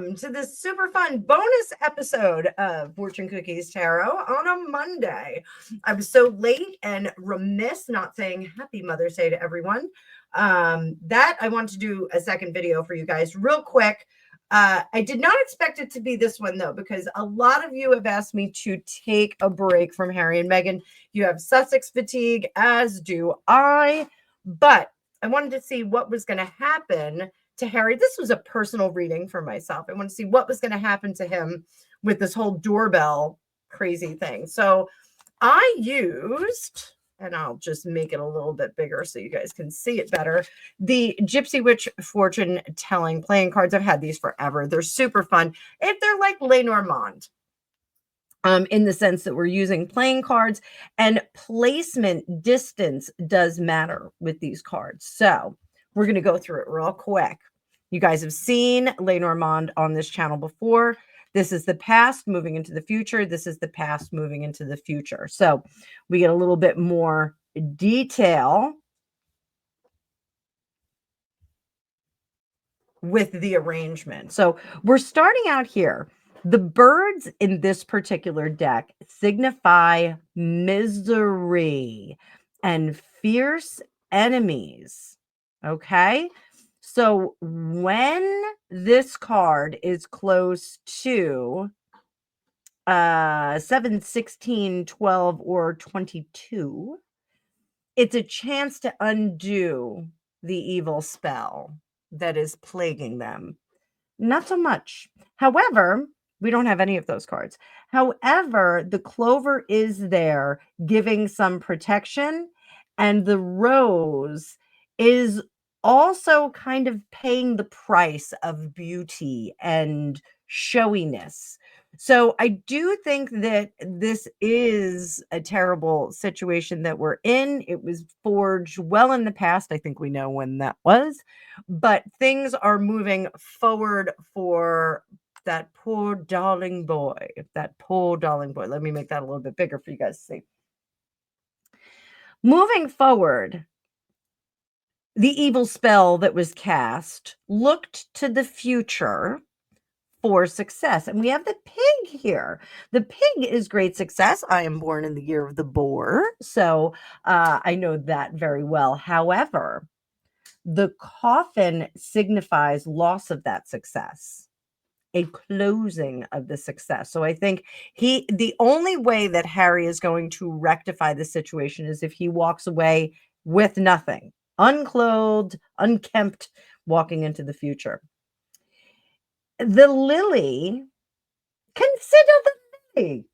welcome to this super fun bonus episode of Fortune Cookies Tarot on a Monday. I was so late and remiss not saying happy Mother's Day to everyone. That I want to do a second video for you guys real quick. I did not expect it to be this one though, because a lot of you have asked me to take a break from Harry and Meghan. You have Sussex fatigue, as do I, but I wanted to see what was going to happen to Harry. This was a personal reading for myself. I want to see what was going to happen to him with this whole doorbell crazy thing. So I used, and I'll just make it a little bit bigger so you guys can see it better, the Gypsy Witch fortune telling playing cards. I've had these forever. They're super fun. If they're like Lenormand, in the sense that we're using playing cards, and placement distance does matter with these cards. So we're going to go through it real quick. You guys have seen Lenormand on this channel before. This is the past moving into the future. This is the past moving into the future. So we get a little bit more detail with the arrangement. So we're starting out here. The birds in this particular deck signify misery and fierce enemies. Okay. So when this card is close to 7, 16, 12, or 22, it's a chance to undo the evil spell that is plaguing them. Not so much. However, we don't have any of those cards. However, the clover is there giving some protection, and the rose is also kind of paying the price of beauty and showiness. So I do think that this is a terrible situation that we're in. It was forged well in the past. I think we know when that was, but things are moving forward for that poor darling boy. That poor darling boy. Let me make that a little bit bigger for you guys to see. Moving forward, the evil spell that was cast looked to the future for success. And we have the pig here. The pig is great success. I am born in the year of the boar, so I know that very well. However, the coffin signifies loss of that success, a closing of the success. So I think the only way that Harry is going to rectify the situation is if he walks away with nothing, unclothed, unkempt, walking into the future. The lily, consider the lily.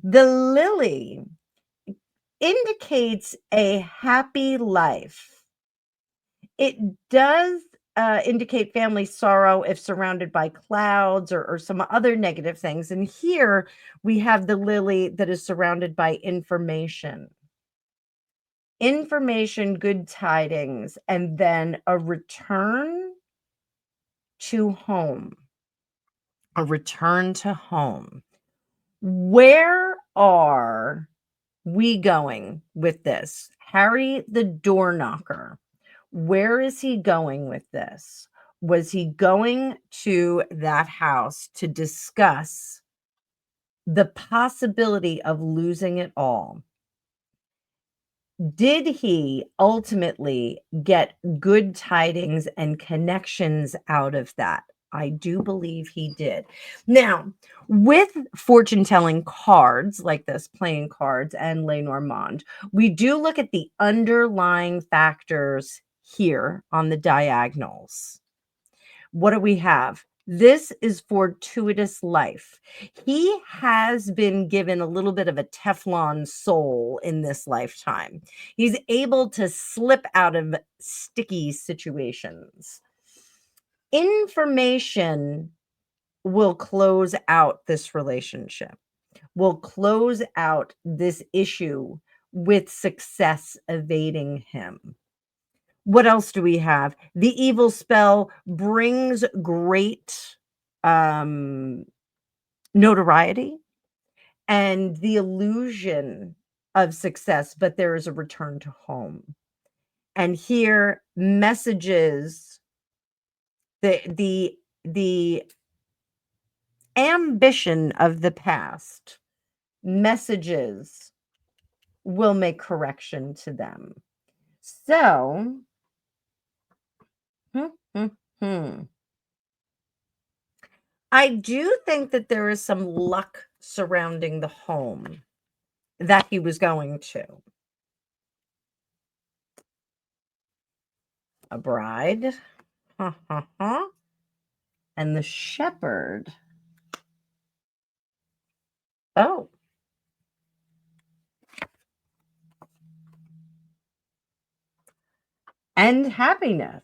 The lily indicates a happy life. It does indicate family sorrow if surrounded by clouds or some other negative things. And here we have the lily that is surrounded by information. Information, good tidings, and then a return to home. A return to home. Where are we going with this? Harry the door knocker. Where is he going with this? Was he going to that house to discuss the possibility of losing it all? Did he ultimately get good tidings and connections out of that? I do believe he did. Now, with fortune telling cards like this, playing cards and Lenormand, we do look at the underlying factors here on the diagonals. What do we have? This is fortuitous life. He has been given a little bit of a Teflon soul in this lifetime. He's able to slip out of sticky situations. Information will close out this relationship, will close out this issue with success evading him. What else do we have? The evil spell brings great notoriety and the illusion of success, but there is a return to home. And here, messages, the the ambition of the past messages will make correction to them. So, hmm, hmm, hmm. I do think that there is some luck surrounding the home that he was going to. A bride. Ha, ha, ha. And the shepherd. Oh. And happiness.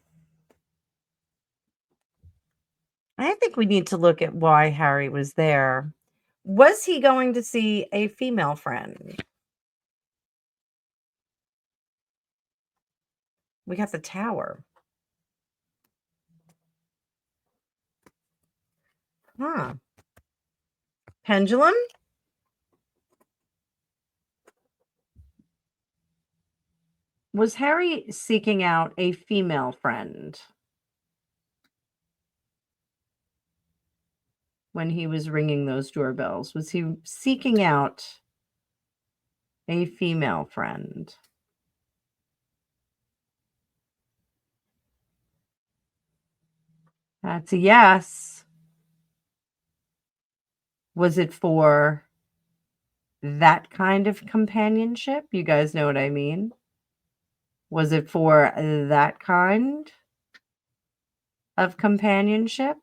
I think we need to look at why Harry was there. Was he going to see a female friend? We got the tower. Huh. Pendulum? Was Harry seeking out a female friend when he was ringing those doorbells? Was he seeking out a female friend? That's a yes. Was it for that kind of companionship? You guys know what I mean? Was it for that kind of companionship?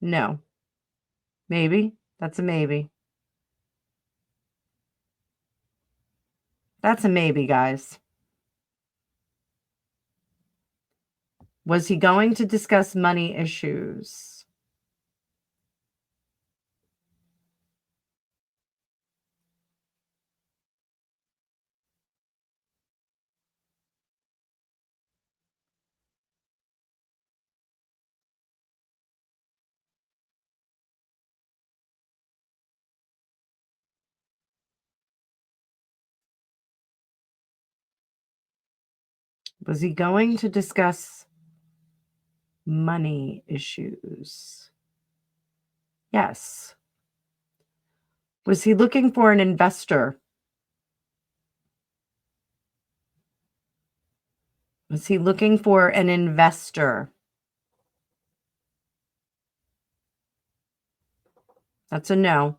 No. Maybe. That's a maybe. That's a maybe, guys. Was he going to discuss money issues? Was he going to discuss money issues? Yes. Was he looking for an investor? Was he looking for an investor? That's a no.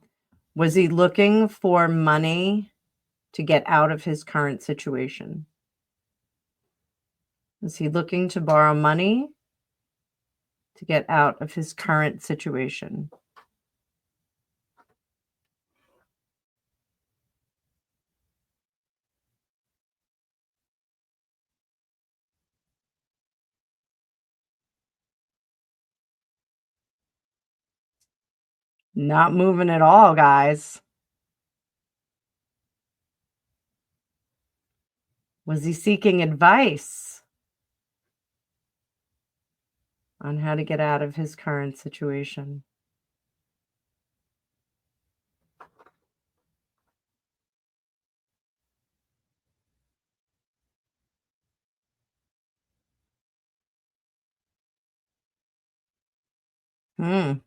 Was he looking for money to get out of his current situation? Was he looking to borrow money to get out of his current situation? Not moving at all, guys. Was he seeking advice on how to get out of his current situation? Hmm.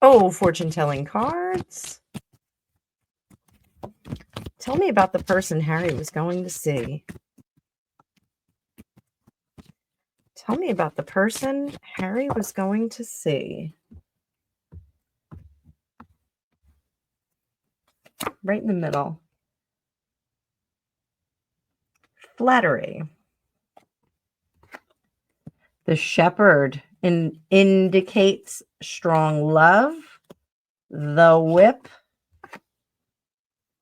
Oh, fortune telling cards. Tell me about the person Harry was going to see. Tell me about the person Harry was going to see. Right in the middle. Flattery. The shepherd indicates strong love. The whip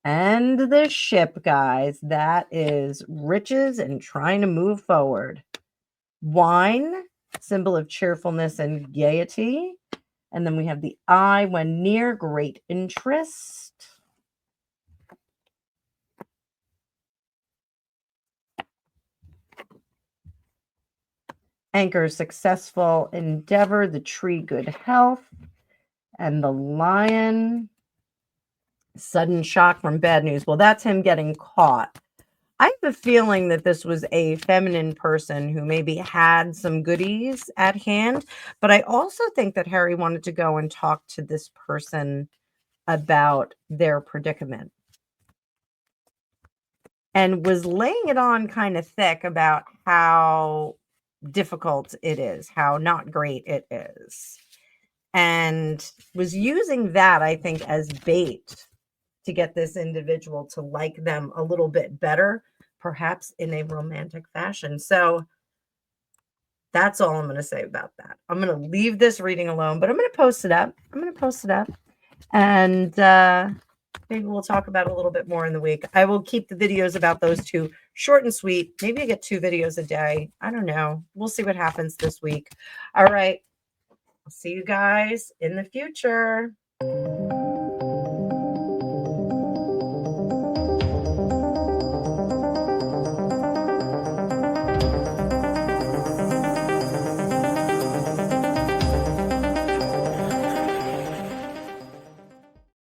and the ship, guys. That is riches and trying to move forward. Wine, symbol of cheerfulness and gaiety. And then we have the eye when near great interest. Anchor, successful endeavor. The tree, good health. And the lion, sudden shock from bad news. Well, that's him getting caught. I have a feeling that this was a feminine person who maybe had some goodies at hand, but I also think that Harry wanted to go and talk to this person about their predicament and was laying it on kind of thick about how difficult it is, how not great it is, and was using that, I think, as bait to get this individual to like them a little bit better, perhaps in a romantic fashion. So that's all I'm going to say about that. I'm going to leave this reading alone, but I'm going to post it up. And maybe we'll talk about it a little bit more in the week. I will keep the videos about those two short and sweet. Maybe I get 2 videos a day. I don't know. We'll see what happens this week. All right. I'll see you guys in the future.